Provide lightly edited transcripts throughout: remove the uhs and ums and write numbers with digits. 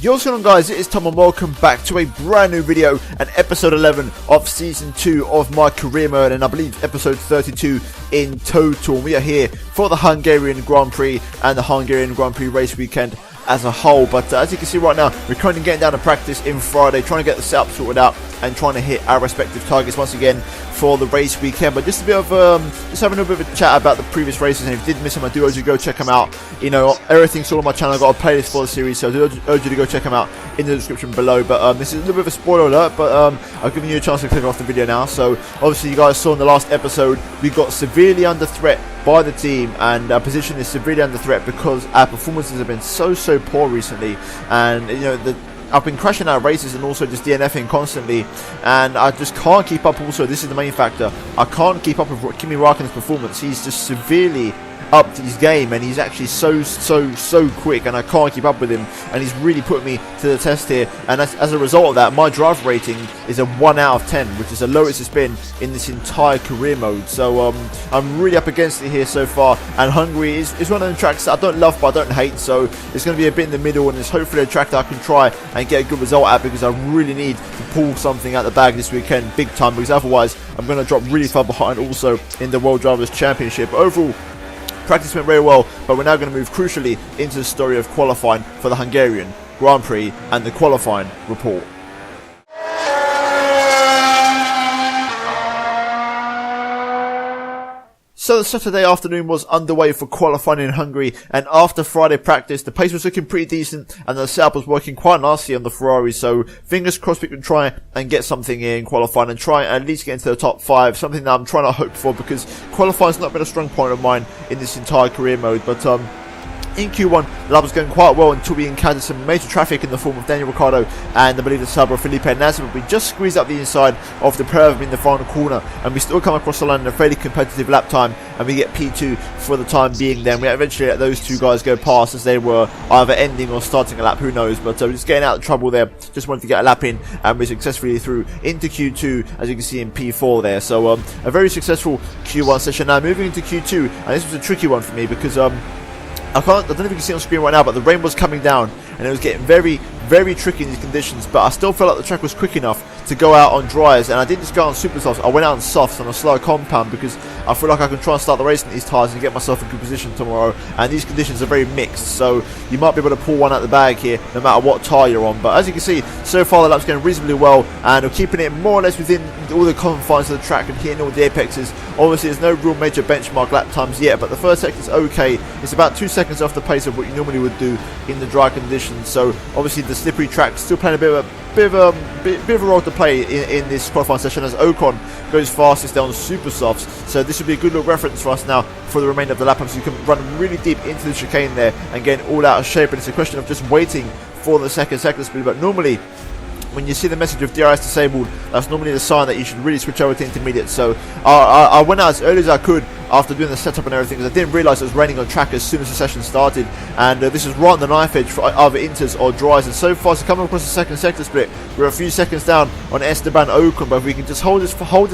What's going on, guys? It is Tom and welcome back to a brand new video and episode 11 of season 2 of my career mode, and I believe episode 32 in total. We are here for the Hungarian Grand Prix and the Hungarian Grand Prix race weekend as a whole. But as you can see right now, we're currently getting down to practice in Friday, trying to get the setup sorted out and trying to hit our respective targets once again for the race weekend. But just a bit of just having a bit of a chat about the previous races, and if you did miss them, I do urge you to go check them out. You know, everything's all on my channel. I've got a playlist for the series, so I do urge you to go check them out in the description below. But this is a little bit of a spoiler alert, but I've given you a chance to click off the video now. So obviously you guys saw in the last episode we got severely under threat by the team, and our position is severely under threat because our performances have been so poor recently, and you know I've been crashing out races and also just DNFing constantly, and I just can't keep up. Also, this is the main factor, I can't keep up with Kimi Räikkönen's performance. He's just severely upped his game, and he's actually so quick, and I can't keep up with him, and he's really put me to the test here. And as a result of that, my drive rating is a 1 out of 10, which is the lowest it's been in this entire career mode. So I'm really up against it here so far, and Hungary is one of the tracks that I don't love but I don't hate, so it's going to be a bit in the middle, and it's hopefully a track that I can try and get a good result at, because I really need to pull something out the bag this weekend big time, because otherwise I'm going to drop really far behind also in the World Drivers' Championship. But overall, practice went very well, but we're now going to move crucially into the story of qualifying for the Hungarian Grand Prix and the qualifying report. So the Saturday afternoon was underway for qualifying in Hungary, and after Friday practice, the pace was looking pretty decent and the setup was working quite nicely on the Ferrari, so fingers crossed we can try and get something in qualifying and try and at least get into the top 5, something that I'm trying to hope for, because qualifying's not been a strong point of mine in this entire career mode. But in Q1, the lap was going quite well until we encountered some major traffic in the form of Daniel Ricciardo and I believe the Sabra Felipe Nasr. But we just squeezed up the inside of the Prev in the final corner, and we still come across the line in a fairly competitive lap time, and we get P2 for the time being. Then we eventually let those two guys go past, as they were either ending or starting a lap, who knows. But we're just getting out of trouble there, just wanted to get a lap in, and we're successfully through into Q2, as you can see in P4 there. So a very successful Q1 session. Now moving into Q2, and this was a tricky one for me, because I don't know if you can see on screen right now, but the rain was coming down and it was getting very tricky in these conditions, but I still felt like the track was quick enough to go out on dries, and I didn't just go on super softs, I went out on softs on a slow compound, because I feel like I can try and start the race in these tyres and get myself in good position tomorrow. And these conditions are very mixed, so you might be able to pull one out the bag here no matter what tyre you're on. But as you can see, so far the lap's going reasonably well, and we're keeping it more or less within all the confines of the track and hitting all the apexes. Obviously there's no real major benchmark lap times yet, but the first sector's okay. It's about 2 seconds off the pace of what you normally would do in the dry conditions, so obviously the slippery track still playing a bit of a role to play in this qualifying session, as Ocon goes fastest down super softs. So this would be a good little reference for us now for the remainder of the lap, so you can run really deep into the chicane there and get all out of shape. And it's a question of just waiting for the second sector speed. But normally, when you see the message of DRS disabled, that's normally the sign that you should really switch over to intermediate. So I went out as early as I could after doing the setup and everything, because I didn't realise it was raining on track as soon as the session started, and this is right on the knife edge for either inters or dries. And so far, so coming across the second sector split, we're a few seconds down on Esteban Ocon, but if we can just hold this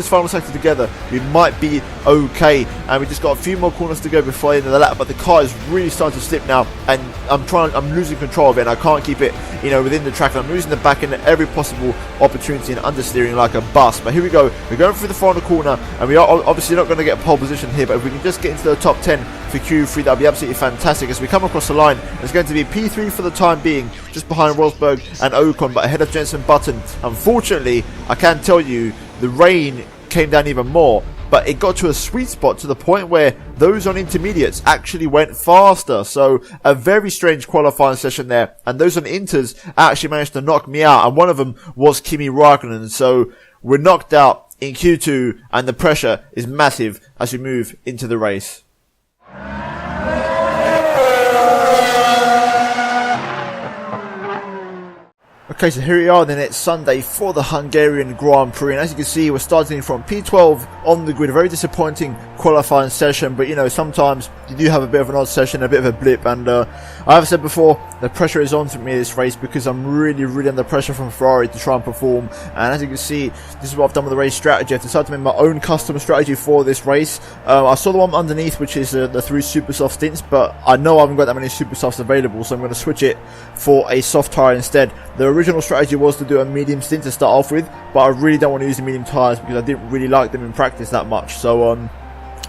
final sector together, we might be okay. And we just got a few more corners to go before the end of the lap, but the car is really starting to slip now, and I'm losing control of it, and I can't keep it, you know, within the track. I'm losing the back end at every possible opportunity and understeering like a bus. But here we go, we're going through the final corner, and we are obviously not going to get pole position here, but if we can just get into the top 10 for Q3, that'll be absolutely fantastic. As we come across the line, it's going to be P3 for the time being, just behind Rosberg and Ocon, but ahead of Jenson Button. Unfortunately, I can tell you, the rain came down even more, but it got to a sweet spot to the point where those on intermediates actually went faster. So a very strange qualifying session there, and those on inters actually managed to knock me out, and one of them was Kimi Räikkönen. So we're knocked out in Q2, and the pressure is massive as we move into the race. Okay, so here we are then, it's Sunday for the Hungarian Grand Prix, and as you can see we're starting from P12 on the grid. A very disappointing qualifying session, but you know, sometimes you do have a bit of an odd session, a bit of a blip, and I have said before, the pressure is on for me this race because I'm really under pressure from Ferrari to try and perform. And as you can see, this is what I've done with the race strategy. I've decided to make my own custom strategy for this race. I saw the one underneath, which is the 3 super soft stints, but I know I haven't got that many super softs available, so I'm going to switch it for a soft tyre instead. The original strategy was to do a medium stint to start off with, but I really don't want to use the medium tyres because I didn't really like them in practice that much. So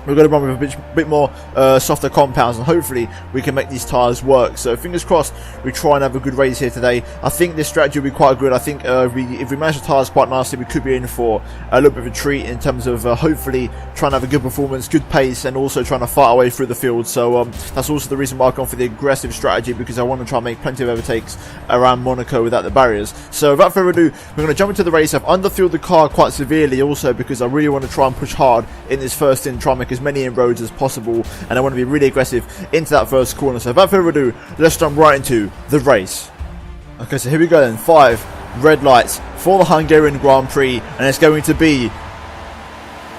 we're going to run with a bit more softer compounds, and hopefully we can make these tyres work. So fingers crossed we try and have a good race here today. I think this strategy will be quite good. I think if we manage the tyres quite nicely, we could be in for a little bit of a treat in terms of hopefully trying to have a good performance, good pace, and also trying to fight our way through the field. So that's also the reason why I've gone for the aggressive strategy, because I want to try and make plenty of overtakes around Monaco without the barriers. So without further ado, we're going to jump into the race. I've underfueled the car quite severely also because I really want to try and push hard in this first stint, try and make as many inroads as possible, and I want to be really aggressive into that first corner. So without further ado, let's jump right into the race. Okay, so here we go then. 5 red lights for the Hungarian Grand Prix, and it's going to be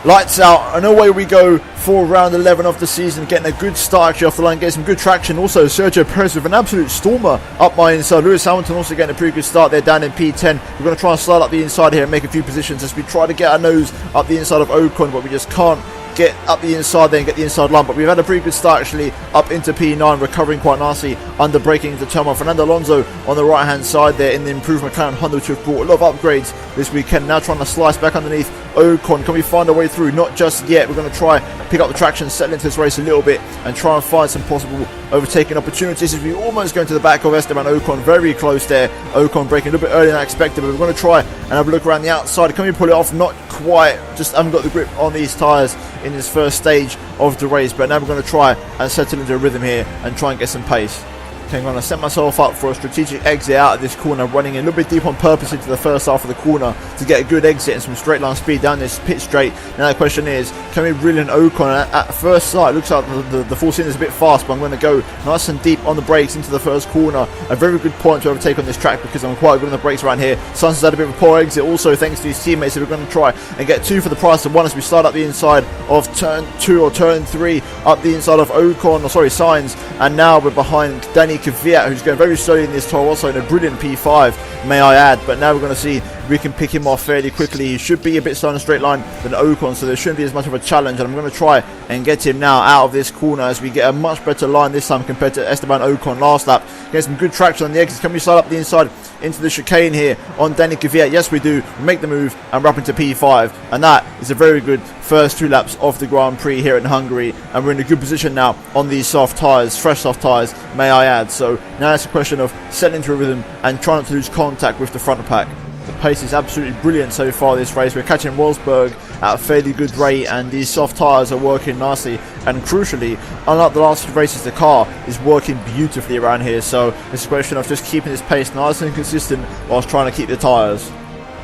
lights out, and away we go for round 11 of the season, getting a good start actually off the line, getting some good traction. Also Sergio Perez with an absolute stormer up my inside. Lewis Hamilton also getting a pretty good start there down in P10. We're going to try and slide up the inside here and make a few positions as we try to get our nose up the inside of Ocon, but we just can't get up the inside there and get the inside line. But we've had a pretty good start actually up into P9, recovering quite nicely under braking into turmoil. Fernando Alonso on the right hand side there in the improved McLaren Honda, which have brought a lot of upgrades this weekend. Now trying to slice back underneath Ocon. Can we find a way through? Not just yet. We're going to try pick up the traction, settle into this race a little bit, and try and find some possible overtaking opportunities as we almost go into the back of Esteban Ocon. Very close there. Ocon braking a little bit earlier than I expected, but we're going to try and have a look around the outside. Can we pull it off? Not quite. Just haven't got the grip on these tyres in this first stage of the race, but now we're going to try and settle into a rhythm here and try and get some pace. Okay, I'm going to set myself up for a strategic exit out of this corner, running a little bit deep on purpose into the first half of the corner to get a good exit and some straight line speed down this pit straight. Now the question is, can we reel in Ocon? At first sight, it looks like the full stint is a bit fast, but I'm going to go nice and deep on the brakes into the first corner. A very good point to overtake on this track because I'm quite good on the brakes around here. Sainz has had a bit of a poor exit also thanks to his teammates, so we're going to try and get 2 for the price of 1 as we start up the inside of turn 2 or turn 3 up the inside of Sainz, and now we're behind Danny Kvyat, who's going very slowly in this Toro Rosso in a brilliant P5, may I add. But now we're going to see if we can pick him off fairly quickly. He should be a bit slower in a straight line than Ocon, so there shouldn't be as much of a challenge, and I'm going to try and get him now out of this corner as we get a much better line this time compared to Esteban Ocon last lap. Get some good traction on the exits. Can we slide up the inside into the chicane here on Danny Kvyat? Yes, we do. We make the move and wrap into P5, and that is a very good first 2 laps of the Grand Prix here in Hungary, and we're in a good position now on these soft tyres, fresh soft tyres, may I add. So now it's a question of settling into a rhythm and trying not to lose contact with the front pack. The pace is absolutely brilliant so far this race. We're catching Wolfsburg at a fairly good rate, and these soft tyres are working nicely, and crucially, unlike the last few races, the car is working beautifully around here. So it's a question of just keeping this pace nice and consistent whilst trying to keep the tyres.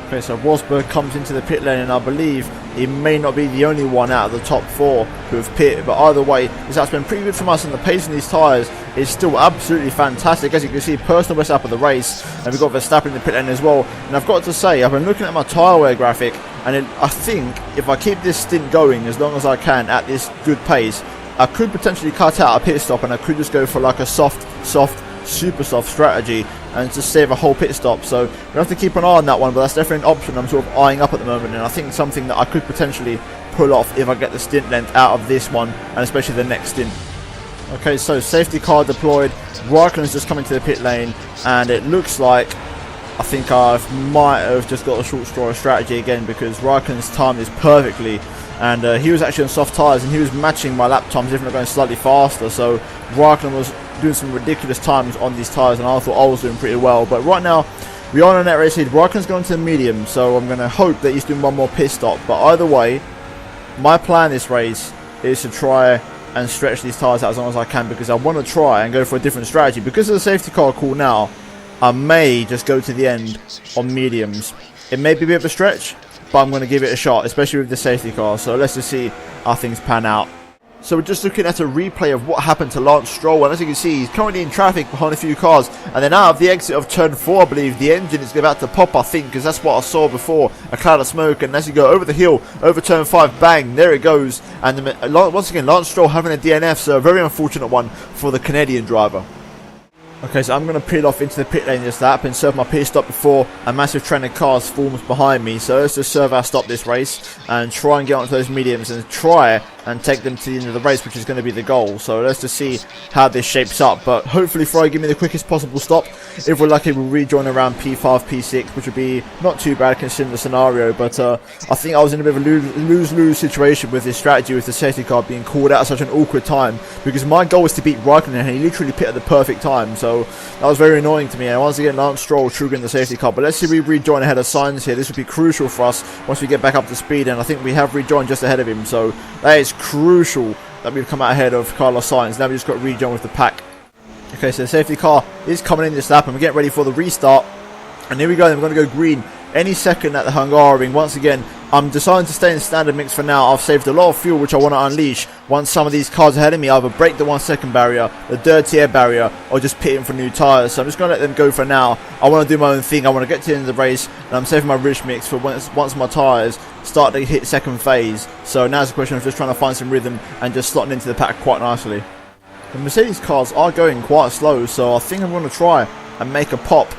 Okay, so Wolfsburg comes into the pit lane, and I believe he may not be the only one out of the top 4 who have pitted, but either way, this has been pretty good from us, and the pace in these tyres is still absolutely fantastic. As you can see, personal best lap of the race, and we've got Verstappen in the pit lane as well. And I've got to say, I've been looking at my tyre wear graphic, and I think if I keep this stint going as long as I can at this good pace, I could potentially cut out a pit stop, and I could just go for like a soft, super soft strategy and just save a whole pit stop. So we have to keep an eye on that one, but that's definitely an option I'm sort of eyeing up at the moment, and I think something that I could potentially pull off if I get the stint length out of this one, and especially the next stint. Okay, so safety car deployed. Raikkonen's just coming to the pit lane, and it looks like I think I might have just got a short straw of strategy again, because Raikkonen's timed this perfectly, and he was actually on soft tyres, and he was matching my lap times, even though going slightly faster. So Raikkonen was doing some ridiculous times on these tyres, and I thought I was doing pretty well. But right now we are on a net race lead. Raikkonen's going to the medium, so I'm going to hope that he's doing one more pit stop. But either way, my plan this race is to try and stretch these tyres out as long as I can, because I want to try and go for a different strategy. Because of the safety car call now, I may just go to the end on mediums. It may be a bit of a stretch, but I'm going to give it a shot, especially with the safety car. So let's just see how things pan out. So we're just looking at a replay of what happened to Lance Stroll, and as you can see, he's currently in traffic behind a few cars, and then out of the exit of turn 4, I believe, the engine is about to pop, I think, because that's what I saw before, a cloud of smoke, and as you go over the hill, over turn 5, bang, there it goes, and once again, Lance Stroll having a DNF, so a very unfortunate one for the Canadian driver. Okay, so I'm going to peel off into the pit lane this lap and serve my pit stop before a massive train of cars forms behind me. So let's just serve our stop this race and try and get onto those mediums and try and take them to the end of the race, which is going to be the goal. So let's just see how this shapes up. But hopefully Ferrari give me the quickest possible stop. If we're lucky, we'll rejoin around P5, P6, which would be not too bad considering the scenario. But I think I was in a bit of a lose-lose situation with this strategy with the safety car being called out at such an awkward time, because my goal was to beat Raikkonen and he literally pit at the perfect time. So that was very annoying to me. And once again, Lance Stroll triggering the safety car. But let's see if we rejoin ahead of Sainz here. This would be crucial for us once we get back up to speed. And I think we have rejoined just ahead of him. So that is crucial that we've come out ahead of Carlos Sainz. Now we've just got to rejoin with the pack. Okay, so the safety car is coming in this lap and we're getting ready for the restart. And here we go, then we're going to go green any second at the Hungarian. Once again, I'm deciding to stay in standard mix for now. I've saved a lot of fuel which I want to unleash once some of these cars ahead of me either break the 1 second barrier, the dirty air barrier, or just pit in for new tyres. So I'm just going to let them go for now. I want to do my own thing. I want to get to the end of the race, and I'm saving my rich mix for once my tyres start to hit second phase. So now's the question of just trying to find some rhythm and just slotting into the pack quite nicely. The Mercedes cars are going quite slow, so I think I'm going to try and make a pop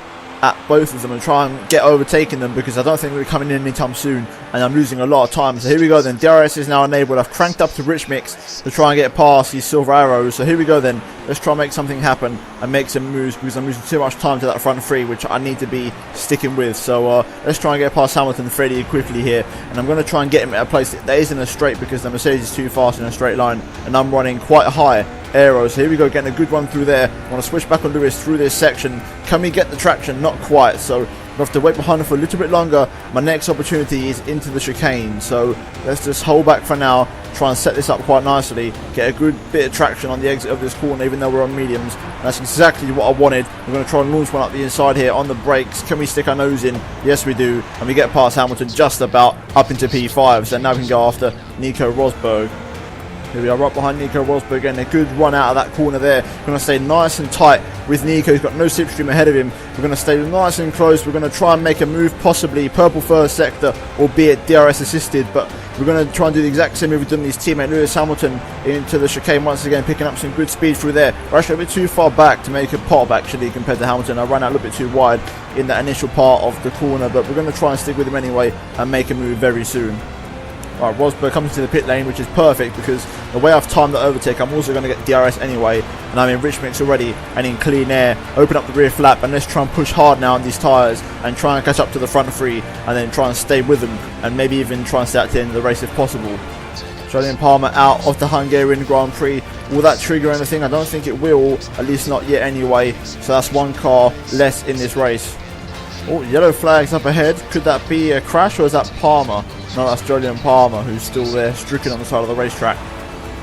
at both of them and try and get overtaking them, because I don't think we're coming in anytime soon and I'm losing a lot of time. So here we go then, DRS is now enabled. I've cranked up to rich mix to try and get past these silver arrows. So here we go then, let's try and make something happen and make some moves, because I'm losing too much time to that front three, which I need to be sticking with. So let's try and get past Hamilton fairly quickly here, and I'm going to try and get him at a place that isn't a straight, because the Mercedes is too fast in a straight line and I'm running quite high aeros. So here we go, getting a good run through there. I want to switch back on Lewis through this section. Can we get the traction? Not quite, so we'll have to wait behind him for a little bit longer. My next opportunity is into the chicane, so let's just hold back for now, try and set this up quite nicely, get a good bit of traction on the exit of this corner even though we're on mediums. And that's exactly what I wanted. We're going to try and launch one up the inside here on the brakes. Can we stick our nose in? Yes we do, and we get past Hamilton just about up into P5, so now we can go after Nico Rosberg. Here we are right behind Nico Rosberg, again a good run out of that corner there. We're going to stay nice and tight with Nico. He's got no slipstream ahead of him. We're going to stay nice and close. We're going to try and make a move, possibly purple first sector, albeit DRS assisted, but we're going to try and do the exact same move we've done with his teammate Lewis Hamilton into the chicane once again, picking up some good speed through there. We're actually a bit too far back to make a pop actually compared to Hamilton. I ran out a little bit too wide in that initial part of the corner, but we're going to try and stick with him anyway and make a move very soon. Alright, Rosberg comes to the pit lane, which is perfect because the way I've timed the overtake, I'm also going to get DRS anyway, and I'm in rich mix already and in clean air. Open up the rear flap and let's try and push hard now on these tyres and try and catch up to the front three, and then try and stay with them and maybe even try and stay at the end of the race if possible. Julian Palmer out of the Hungarian Grand Prix. Will that trigger anything? I don't think it will, at least not yet anyway. So that's one car less in this race. Oh, yellow flags up ahead. Could that be a crash, or is that Palmer? No, that's Julian Palmer who's still there, stricken on the side of the racetrack.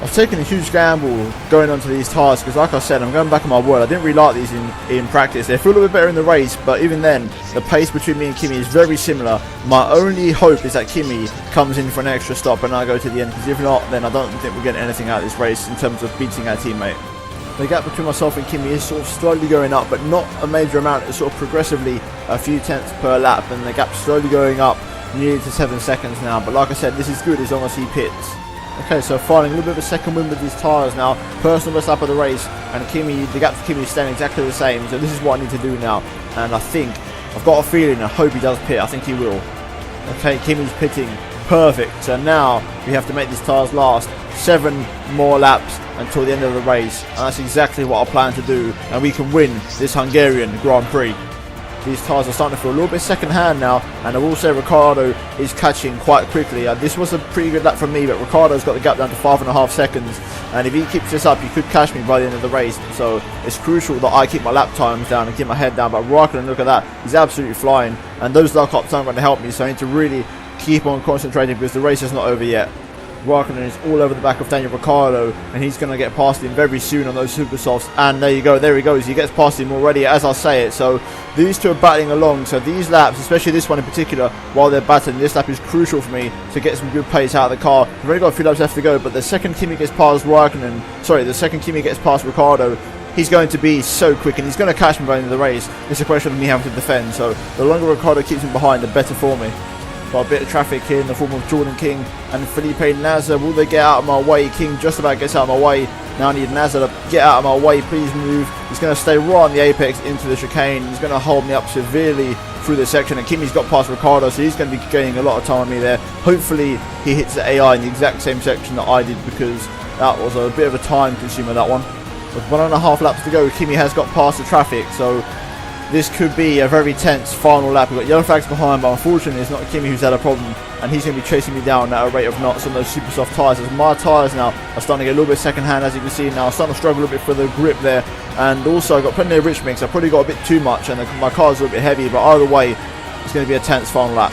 I've taken a huge gamble going onto these tyres because, like I said, I'm going back on my word. I didn't really like these in practice. They feel a little bit better in the race, but even then, the pace between me and Kimi is very similar. My only hope is that Kimi comes in for an extra stop and I go to the end, because if not, then I don't think we're getting anything out of this race in terms of beating our teammate. The gap between myself and Kimi is sort of slowly going up, but not a major amount. It's sort of progressively a few tenths per lap, and the gap's slowly going up nearly to 7 seconds now. But like I said, this is good as long as he pits. Okay, so filing a little bit of a second win with these tyres now. Personal best lap of the race, and Kimi, the gap to Kimi is staying exactly the same. So this is what I need to do now, and I think, I've got a feeling, I hope he does pit. I think he will. Okay, Kimi's pitting. Perfect. So now we have to make these tyres last 7 more laps until the end of the race, and that's exactly what I plan to do, and we can win this Hungarian Grand Prix. These tyres are starting to feel a little bit second hand now, and I will say Ricciardo is catching quite quickly. This was a pretty good lap from me, but Ricciardo's got the gap down to 5.5 seconds, and if he keeps this up, he could catch me by the end of the race. So it's crucial that I keep my lap times down and keep my head down. But Raikkonen, look at that, he's absolutely flying, and those lock ups aren't going to help me, so I need to really keep on concentrating because the race is not over yet. Raikkonen is all over the back of Daniel Ricciardo, and he's going to get past him very soon on those super softs. And there you go, there he goes. He gets past him already as I say it. So these two are battling along. So these laps, especially this one in particular, while they're battling, this lap is crucial for me to get some good pace out of the car. We've only got a few laps left to go, but the second Kimi gets past Ricciardo, he's going to be so quick, and he's going to catch me by the end of the race. It's a question of me having to defend. So the longer Ricciardo keeps him behind, the better for me. Got a bit of traffic here in the form of Jordan King and Felipe Nasr. Will they get out of my way? King just about gets out of my way. Now I need Nasr to get out of my way. Please move. He's going to stay right on the apex into the chicane. He's going to hold me up severely through this section. And Kimi's got past Ricciardo, so he's going to be gaining a lot of time on me there. Hopefully he hits the AI in the exact same section that I did, because that was a bit of a time consumer, that one. With 1.5 laps to go, Kimi has got past the traffic, so this could be a very tense final lap. We've got yellow flags behind, but unfortunately it's not Kimi who's had a problem, and he's going to be chasing me down at a rate of knots on those super soft tyres. As my tyres now are starting to get a little bit second hand, as you can see now. I'm starting to struggle a little bit for the grip there, and also I've got plenty of rich mix. I've probably got a bit too much, and my car's a little bit heavy, but either way it's going to be a tense final lap.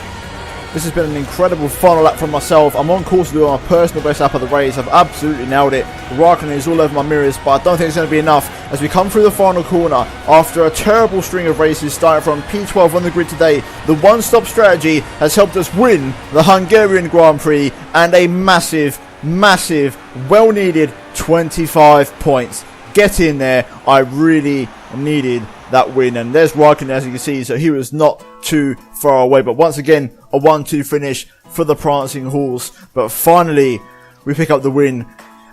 This has been an incredible final lap from myself. I'm on course to do my personal best lap of the race. I've absolutely nailed it. Raikkonen is all over my mirrors, but I don't think it's going to be enough as we come through the final corner after a terrible string of races starting from P12 on the grid today. The one-stop strategy has helped us win the Hungarian Grand Prix, and a massive, well-needed 25 points. Get in there. I really needed that win, and there's Raikkonen, as you can see, so he was not too far away. But once again, a 1-2 finish for the Prancing Horse. But finally we pick up the win,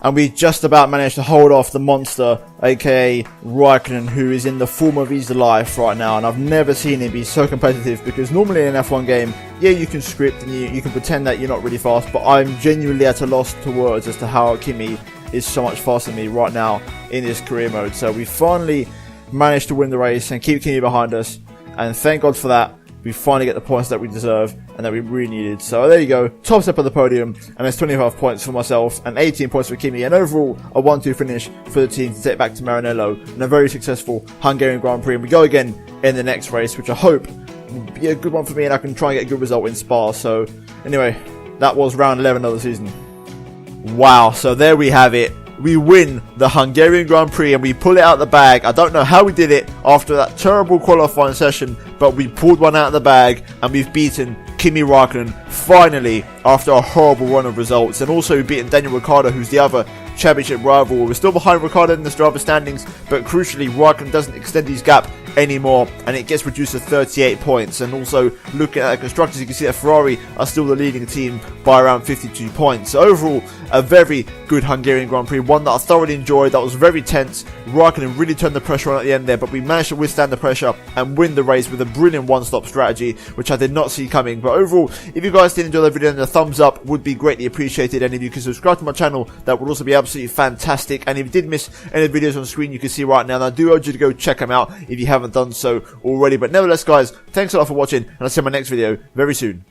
and we just about managed to hold off the monster, aka Raikkonen, who is in the form of his life right now. And I've never seen him be so competitive, because normally in an F1 game, yeah, you can script and you can pretend that you're not really fast, but I'm genuinely at a loss to words as to how Kimi is so much faster than me right now in this career mode. So we finally managed to win the race and keep Kimi behind us, and thank God for that. We finally get the points that we deserve and that we really needed. So there you go, top step of the podium, and there's 25 points for myself and 18 points for Kimi, and overall a 1-2 finish for the team to take back to Maranello and a very successful Hungarian Grand Prix. And we go again in the next race, which I hope will be a good one for me, and I can try and get a good result in Spa. So anyway, that was round 11 of the season. Wow, so there we have it. We win the Hungarian Grand Prix and we pull it out of the bag. I don't know how we did it after that terrible qualifying session, but we pulled one out of the bag and we've beaten Kimi Raikkonen finally after a horrible run of results. And also we've beaten Daniel Ricciardo, who's the other championship rival. We're still behind Ricciardo in the driver standings, but crucially Raikkonen doesn't extend his gap anymore, and it gets reduced to 38 points. And also looking at the constructors, you can see that Ferrari are still the leading team by around 52 points. So overall, a very good Hungarian Grand Prix, one that I thoroughly enjoyed, that was very tense. Raikkonen really turned the pressure on at the end there, but we managed to withstand the pressure and win the race with a brilliant one-stop strategy, which I did not see coming. But overall, if you guys did enjoy the video, then a thumbs up would be greatly appreciated, and if you can subscribe to my channel, that would also be absolutely fantastic. And if you did miss any of the videos on screen, you can see right now, and I do urge you to go check them out if you haven't done so already. But nevertheless guys, thanks a lot for watching, and I'll see you in my next video very soon.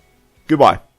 Goodbye.